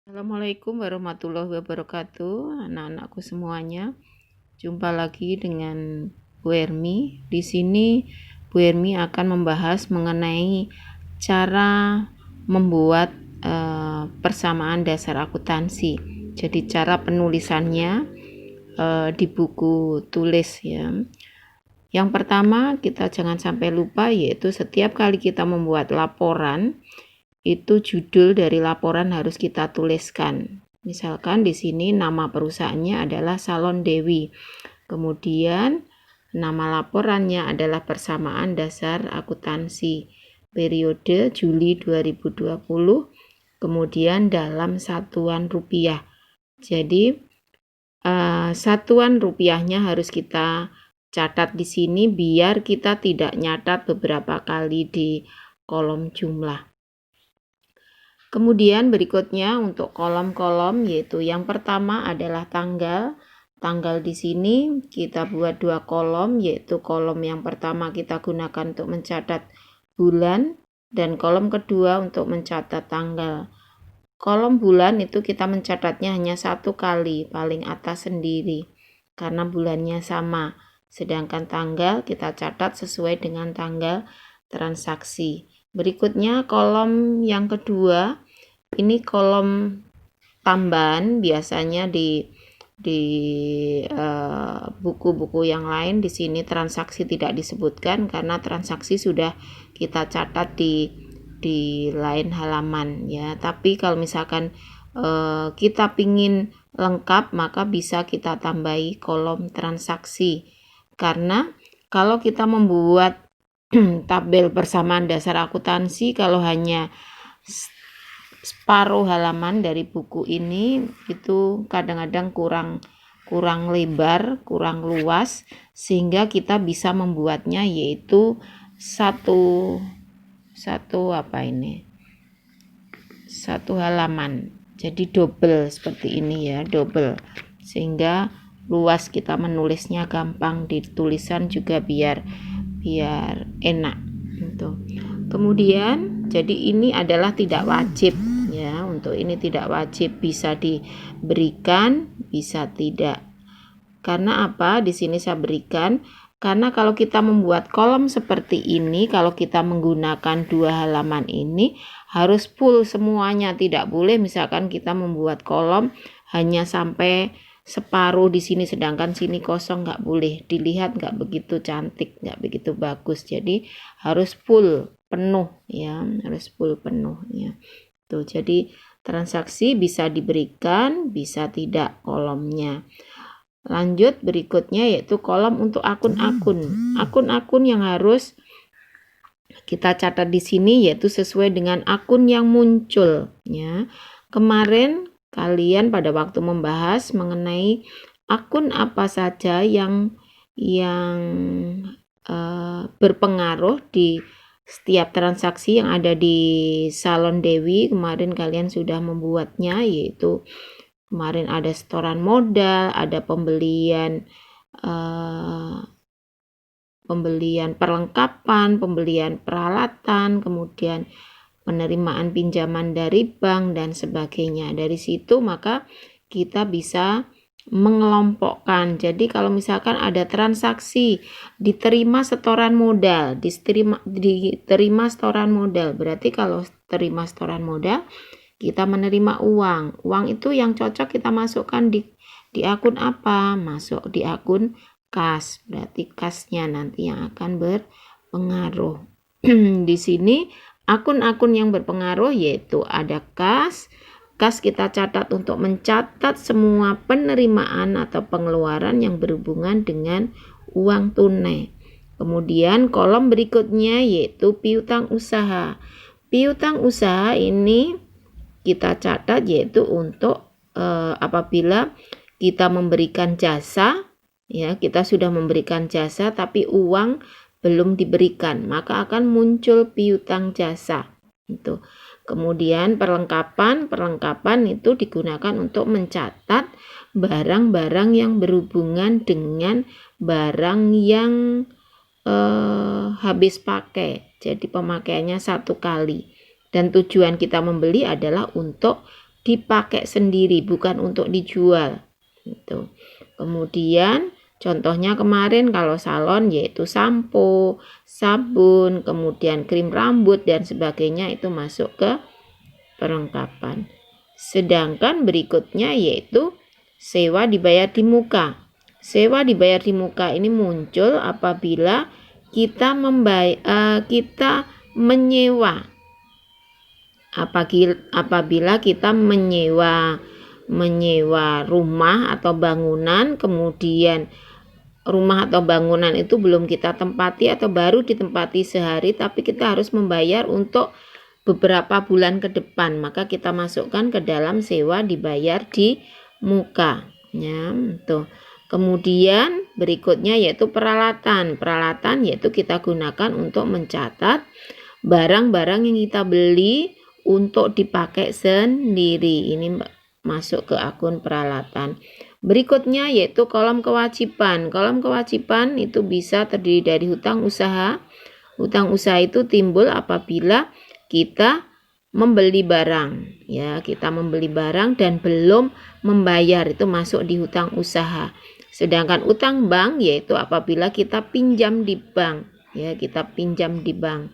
Assalamualaikum warahmatullahi wabarakatuh, anak-anakku semuanya. Jumpa lagi dengan Bu Ermi. Di sini Bu Ermi akan membahas mengenai cara membuat persamaan dasar akuntansi. Jadi cara penulisannya di buku tulis ya. Yang pertama kita jangan sampai lupa, yaitu setiap kali kita membuat laporan itu judul dari laporan harus kita tuliskan. Misalkan di sini nama perusahaannya adalah Salon Dewi. Kemudian nama laporannya adalah persamaan dasar akuntansi periode Juli 2020. Kemudian dalam satuan rupiah. Jadi satuan rupiahnya harus kita catat di sini biar kita tidak nyatat beberapa kali di kolom jumlah. Kemudian berikutnya untuk kolom-kolom, yaitu yang pertama adalah tanggal. Tanggal di sini kita buat dua kolom, yaitu kolom yang pertama kita gunakan untuk mencatat bulan dan kolom kedua untuk mencatat tanggal. Kolom bulan itu kita mencatatnya hanya satu kali, paling atas sendiri, karena bulannya sama. Sedangkan tanggal kita catat sesuai dengan tanggal transaksi. Berikutnya kolom yang kedua, ini kolom tambahan, biasanya di buku-buku yang lain. Di sini transaksi tidak disebutkan karena transaksi sudah kita catat di lain halaman ya. Tapi kalau misalkan kita pingin lengkap, maka bisa kita tambahi kolom transaksi. Karena kalau kita membuat tabel persamaan dasar akuntansi, kalau hanya separuh halaman dari buku ini itu kadang-kadang kurang lebar, kurang luas, sehingga kita bisa membuatnya yaitu satu halaman. Jadi double seperti ini ya, double, sehingga luas kita menulisnya gampang, di tulisan juga biar enak gitu. Kemudian jadi ini adalah tidak wajib ya, untuk ini tidak wajib, bisa diberikan bisa tidak. Karena apa? Di sini saya berikan karena kalau kita membuat kolom seperti ini, kalau kita menggunakan dua halaman ini harus full semuanya, tidak boleh misalkan kita membuat kolom hanya sampai separuh di sini sedangkan sini kosong, nggak boleh, dilihat nggak begitu cantik, nggak begitu bagus. Jadi harus full penuh ya, harus full penuh ya. Tuh, jadi transaksi bisa diberikan, bisa tidak kolomnya. Lanjut berikutnya yaitu kolom untuk akun-akun. Akun-akun yang harus kita catat di sini yaitu sesuai dengan akun yang muncul ya. Kemarin kalian pada waktu membahas mengenai akun apa saja yang berpengaruh di setiap transaksi yang ada di Salon Dewi, kemarin kalian sudah membuatnya, yaitu kemarin ada setoran modal, ada pembelian perlengkapan, pembelian peralatan, kemudian penerimaan pinjaman dari bank dan sebagainya. Dari situ maka kita bisa mengelompokkan. Jadi kalau misalkan ada transaksi diterima setoran modal, diterima setoran modal, berarti kalau terima setoran modal kita menerima uang. Uang itu yang cocok kita masukkan di akun apa? Masuk di akun kas. Berarti kasnya nanti yang akan berpengaruh. Di sini akun-akun yang berpengaruh yaitu ada kas. Kas kita catat untuk mencatat semua penerimaan atau pengeluaran yang berhubungan dengan uang tunai. Kemudian kolom berikutnya yaitu piutang usaha. Piutang usaha ini kita catat yaitu untuk apabila kita memberikan jasa ya, kita sudah memberikan jasa tapi uang belum diberikan, maka akan muncul piutang jasa itu. Kemudian perlengkapan itu digunakan untuk mencatat barang-barang yang berhubungan dengan barang yang habis pakai, jadi pemakaiannya satu kali, dan tujuan kita membeli adalah untuk dipakai sendiri, bukan untuk dijual. Itu. Kemudian contohnya kemarin kalau salon yaitu sampo, sabun, kemudian krim rambut dan sebagainya itu masuk ke perlengkapan. Sedangkan berikutnya yaitu sewa dibayar di muka. Sewa dibayar di muka ini muncul apabila kita menyewa. Apabila kita menyewa rumah atau bangunan, kemudian rumah atau bangunan itu belum kita tempati atau baru ditempati sehari, tapi kita harus membayar untuk beberapa bulan ke depan, maka kita masukkan ke dalam sewa dibayar di muka. Ya, tuh. Kemudian berikutnya yaitu peralatan. Peralatan yaitu kita gunakan untuk mencatat barang-barang yang kita beli untuk dipakai sendiri. Ini masuk ke akun peralatan. Berikutnya yaitu kolom kewajiban. Kolom kewajiban itu bisa terdiri dari hutang usaha. Hutang usaha itu timbul apabila kita membeli barang, ya, kita membeli barang dan belum membayar, itu masuk di hutang usaha. Sedangkan utang bank yaitu apabila kita pinjam di bank, ya, kita pinjam di bank.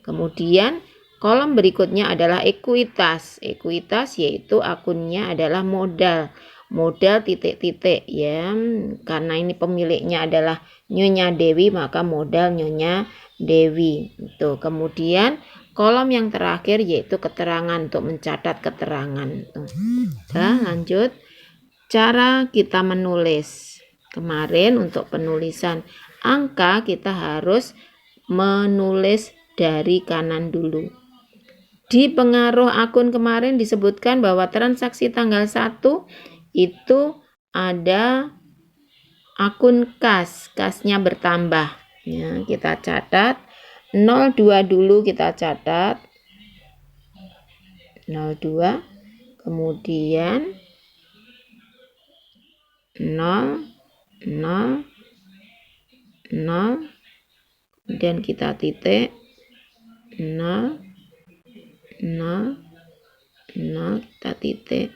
Kemudian kolom berikutnya adalah ekuitas. Ekuitas yaitu akunnya adalah modal. Modal titik-titik, ya. Karena ini pemiliknya adalah Nyonya Dewi, maka modal Nyonya Dewi. Itu. Kemudian kolom yang terakhir yaitu keterangan, untuk mencatat keterangan. Nah, lanjut. Cara kita menulis. Kemarin untuk penulisan angka kita harus menulis dari kanan dulu. Di pengaruh akun kemarin disebutkan bahwa transaksi tanggal 1 itu ada akun kas. Kasnya bertambah. Ya, kita catat. 02 dulu kita catat. 02. Kemudian 0, 0, 0. Kemudian kita titik. 0, 0, 0, kita titik.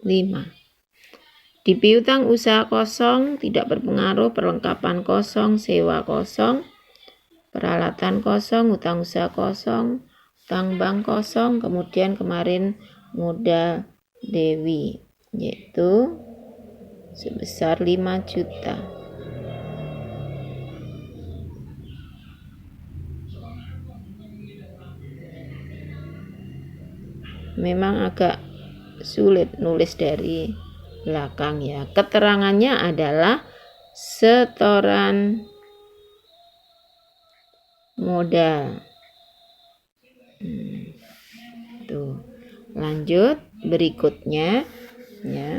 5. Di piutang usaha kosong, tidak berpengaruh, perlengkapan kosong, sewa kosong, peralatan kosong, hutang usaha kosong, hutang bank kosong, kemudian kemarin modal Dewi yaitu sebesar 5 juta. Memang agak sulit nulis dari belakang, ya. Keterangannya adalah setoran modal. Tuh. Lanjut berikutnya, ya.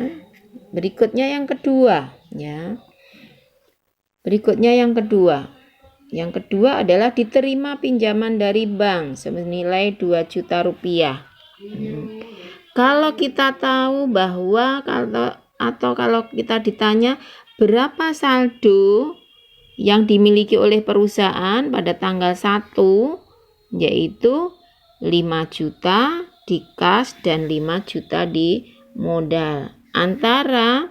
Berikutnya yang kedua, ya. Berikutnya yang kedua. Yang kedua adalah diterima pinjaman dari bank senilai 2 juta rupiah. Kalau kita tahu bahwa kalau kita ditanya berapa saldo yang dimiliki oleh perusahaan pada tanggal 1, yaitu 5 juta di kas dan 5 juta di modal. Antara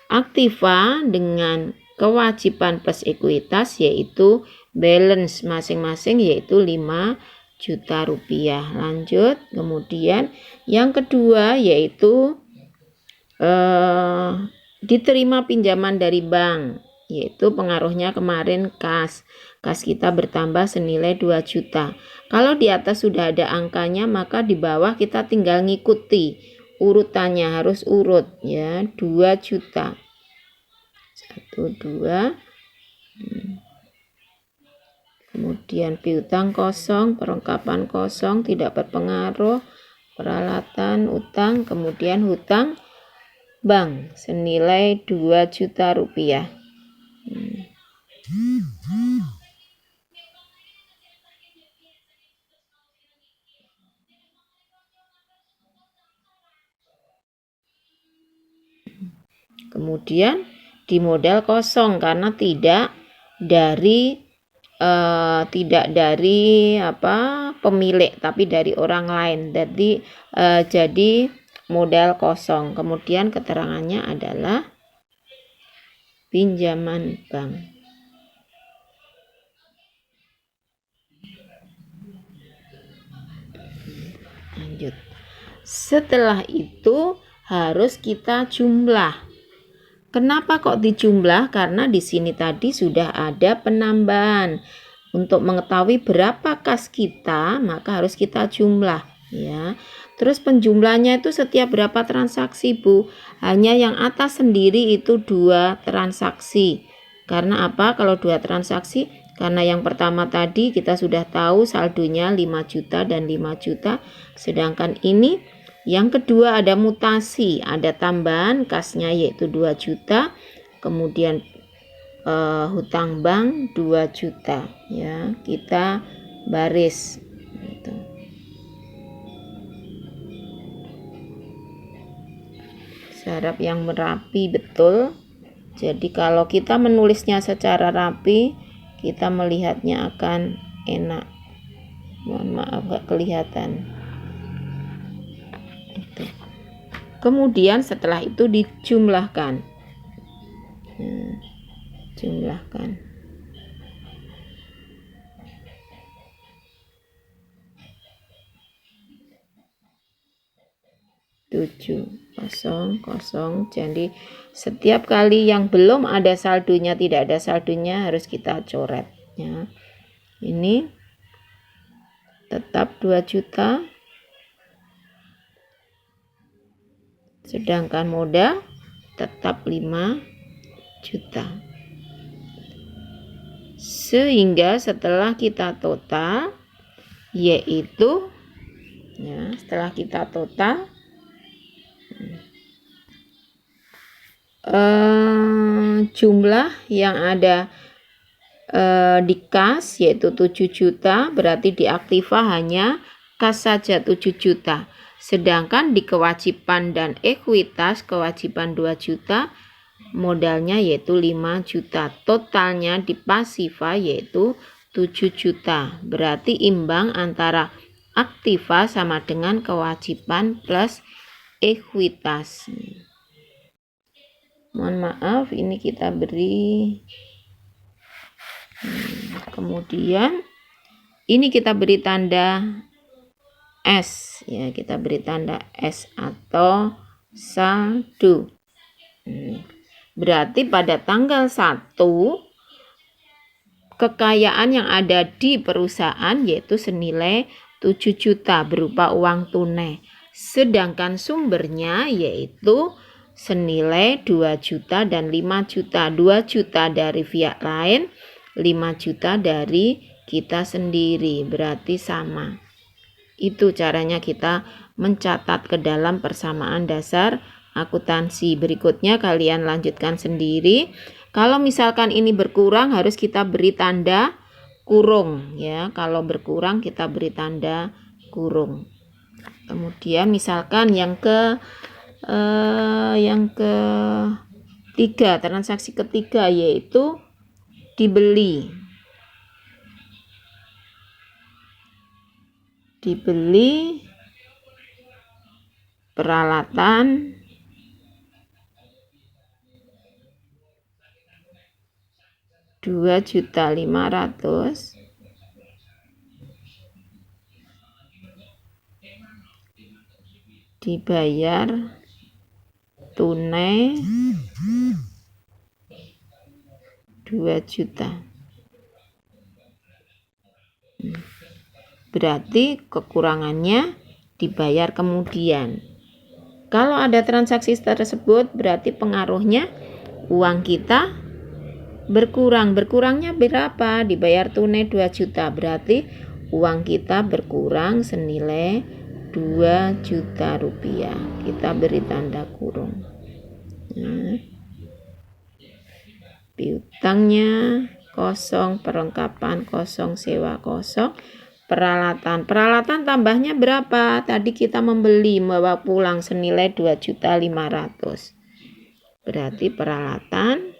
aktiva dengan kewajiban plus ekuitas yaitu balance masing-masing yaitu 5 juta rupiah. Lanjut, kemudian yang kedua yaitu diterima pinjaman dari bank, yaitu pengaruhnya kemarin kas kita bertambah senilai 2 juta. Kalau di atas sudah ada angkanya, maka di bawah kita tinggal ngikuti urutannya, harus urut, ya. 2 juta 1, 2. Kemudian piutang kosong, perlengkapan kosong, tidak berpengaruh, peralatan, utang, kemudian hutang bank senilai 2 juta rupiah. Kemudian di modal kosong karena tidak dari pemilik tapi dari orang lain. Jadi modal kosong. Kemudian keterangannya adalah pinjaman bank. Lanjut. Setelah itu harus kita jumlah. Kenapa kok dijumlah? Karena di sini tadi sudah ada penambahan. Untuk mengetahui berapa kas kita, maka harus kita jumlah, ya. Terus penjumlahnya itu setiap berapa transaksi, Bu? Hanya yang atas sendiri itu 2 transaksi. Karena apa? Kalau 2 transaksi, karena yang pertama tadi kita sudah tahu saldonya 5 juta dan 5 juta. Sedangkan ini yang kedua ada mutasi, ada tambahan kasnya yaitu 2 juta. Kemudian hutang bank 2 juta, ya. Kita baris gitu. Saraf yang merapi betul. Jadi kalau kita menulisnya secara rapi, kita melihatnya akan enak. Mohon maaf gak kelihatan. Itu. Kemudian setelah itu dijumlahkan. Jumlahkan. 700. Jadi setiap kali yang belum ada saldonya, tidak ada saldonya, harus kita coret, ya. Ini tetap 2 juta. Sedangkan modal tetap 5 juta. Sehingga setelah kita total, yaitu, ya, setelah kita total jumlah yang ada di kas yaitu 7 juta, berarti di aktiva hanya kas saja 7 juta. Sedangkan di kewajiban dan ekuitas kewajiban 2 juta, modalnya yaitu 5 juta. Totalnya di pasiva yaitu 7 juta. Berarti imbang antara aktiva sama dengan kewajiban plus ekuitas. Mohon maaf, ini kita beri. Kemudian ini kita beri tanda S, ya, kita beri tanda S atau saldo. Berarti pada tanggal 1 kekayaan yang ada di perusahaan yaitu senilai 7 juta berupa uang tunai. Sedangkan sumbernya yaitu senilai 2 juta dan 5 juta. 2 juta dari pihak lain, 5 juta dari kita sendiri. Berarti sama. Itu caranya kita mencatat ke dalam persamaan dasar akuntansi. Berikutnya kalian lanjutkan sendiri. Kalau misalkan ini berkurang harus kita beri tanda kurung, ya. Kalau berkurang kita beri tanda kurung. Kemudian misalkan yang ketiga, transaksi ketiga yaitu dibeli peralatan Rp2.500.000 dibayar tunai 2 juta. Berarti kekurangannya dibayar kemudian. Kalau ada transaksi tersebut berarti pengaruhnya uang kita berkurang. Berkurangnya berapa? Dibayar tunai 2 juta. Berarti uang kita berkurang senilai 2 juta rupiah. Kita beri tanda kurung. Nah, piutangnya kosong, perlengkapan kosong, sewa kosong, peralatan tambahnya berapa? Tadi kita membeli, membawa pulang senilai 2.500.000. Berarti peralatan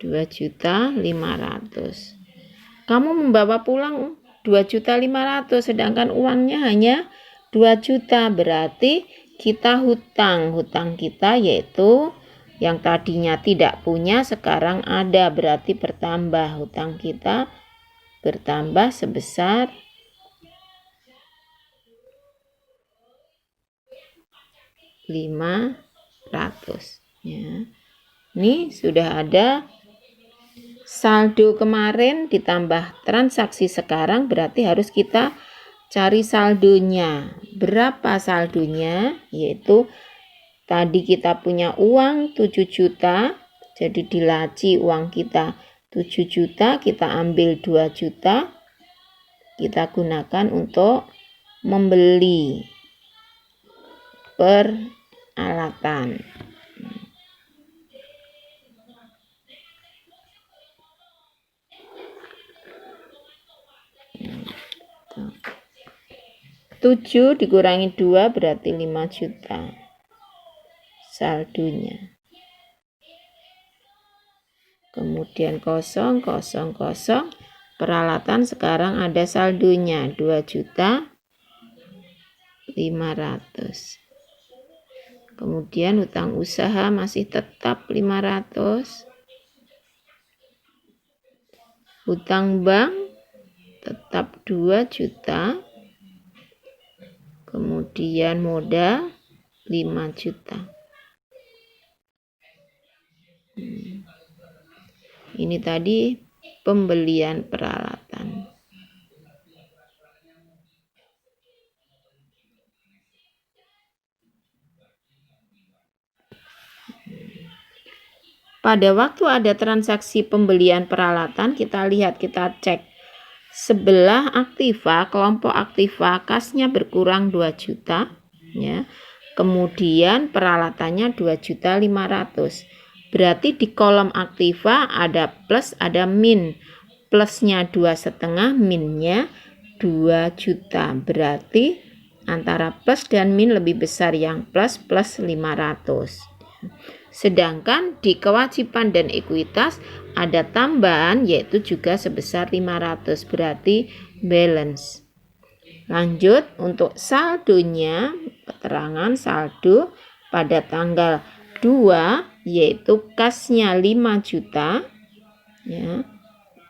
2.500.000. Kamu membawa pulang 2.500.000 sedangkan uangnya hanya 2 juta. Berarti kita hutang kita yaitu yang tadinya tidak punya sekarang ada, berarti bertambah, hutang kita bertambah sebesar 500 ya. Ini sudah ada saldo kemarin ditambah transaksi sekarang, berarti harus kita cari saldonya. Berapa saldonya? Yaitu tadi kita punya uang 7 juta, jadi di laci uang kita 7 juta, kita ambil 2 juta, kita gunakan untuk membeli peralatan. Tujuh dikurangi 2 berarti 5 juta saldonya. Kemudian 0, 0, 0. Peralatan sekarang ada saldonya 2.500.000. Kemudian hutang usaha masih tetap 500. Hutang bank tetap 2 juta. Kemudian modal 5 juta. Ini tadi pembelian peralatan. Pada waktu ada transaksi pembelian peralatan, kita lihat, kita cek sebelah aktiva, kelompok aktiva kasnya berkurang 2 juta ya. Kemudian peralatannya 2.500.000. Berarti di kolom aktiva ada plus, ada min. Plusnya 2,5, minnya 2 juta. Berarti antara plus dan min lebih besar yang plus 500. Sedangkan di kewajiban dan ekuitas ada tambahan yaitu juga sebesar 500. Berarti balance. Lanjut untuk saldonya, keterangan saldo pada tanggal 2 yaitu kasnya 5 juta ya.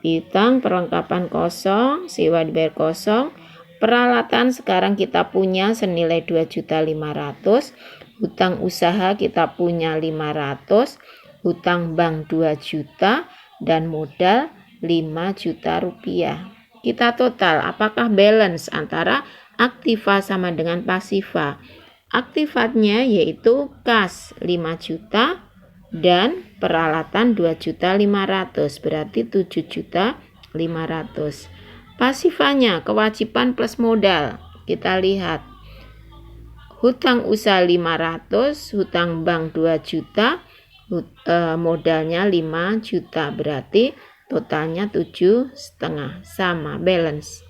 Piutang perlengkapan kosong, sewa dibayar kosong. Peralatan sekarang kita punya senilai 2.500.000. Hutang usaha kita punya 500, hutang bank 2 juta dan modal 5 juta rupiah. Kita total apakah balance antara aktiva sama dengan pasiva? Aktivatnya yaitu kas 5 juta dan peralatan 2.500.000, berarti 7.500.000. Pasifanya kewajiban plus modal. Kita lihat hutang usaha 500, hutang bank 2 juta, modalnya 5 juta, berarti totalnya 7,5, sama balance.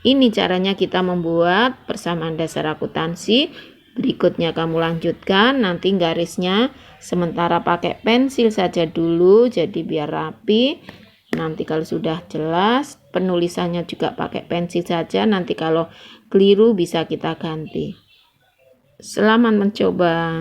Ini caranya kita membuat persamaan dasar akuntansi. Berikutnya kamu lanjutkan, nanti garisnya sementara pakai pensil saja dulu, jadi biar rapi. Nanti kalau sudah jelas, penulisannya juga pakai pensil saja. Nanti kalau keliru bisa kita ganti. Selamat mencoba.